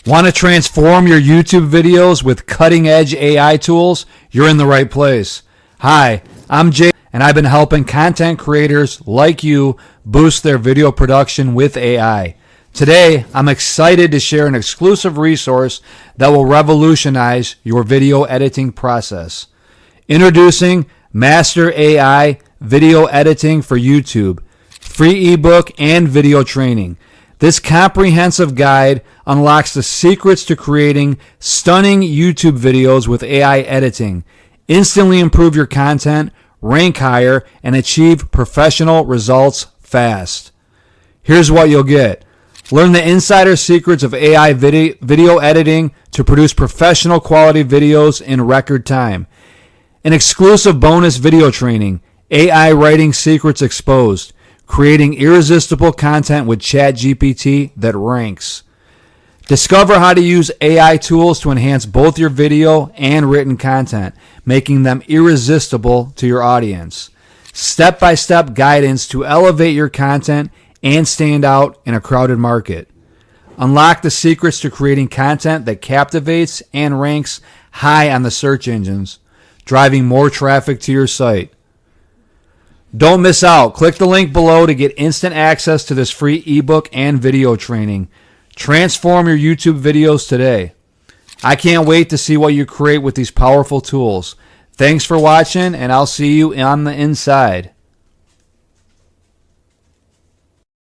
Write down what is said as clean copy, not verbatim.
Want to transform your YouTube videos with cutting-edge AI tools? You're in the right place. Hi, I'm Jay, and I've been helping content creators like you boost their video production with AI. Today, I'm excited to share an exclusive resource that will revolutionize your video editing process. Introducing Master AI Video Editing for YouTube, free ebook and video training. This comprehensive guide unlocks the secrets to creating stunning YouTube videos with AI editing. Instantly improve your content, rank higher, and achieve professional results fast. Here's what you'll get. Learn the insider secrets of AI video editing to produce professional quality videos in record time. An exclusive bonus video training, AI writing secrets exposed. Creating irresistible content with ChatGPT That Ranks. Discover how to use AI tools to enhance both your video and written content, making them irresistible to your audience. Step-by-step guidance to elevate your content and stand out in a crowded market. Unlock the secrets to creating content that captivates and ranks high on the search engines, driving more traffic to your site. Don't miss out. Click the link below to get instant access to this free ebook and video training. Transform your YouTube videos today. I can't wait to see what you create with these powerful tools. Thanks for watching, and I'll see you on the inside.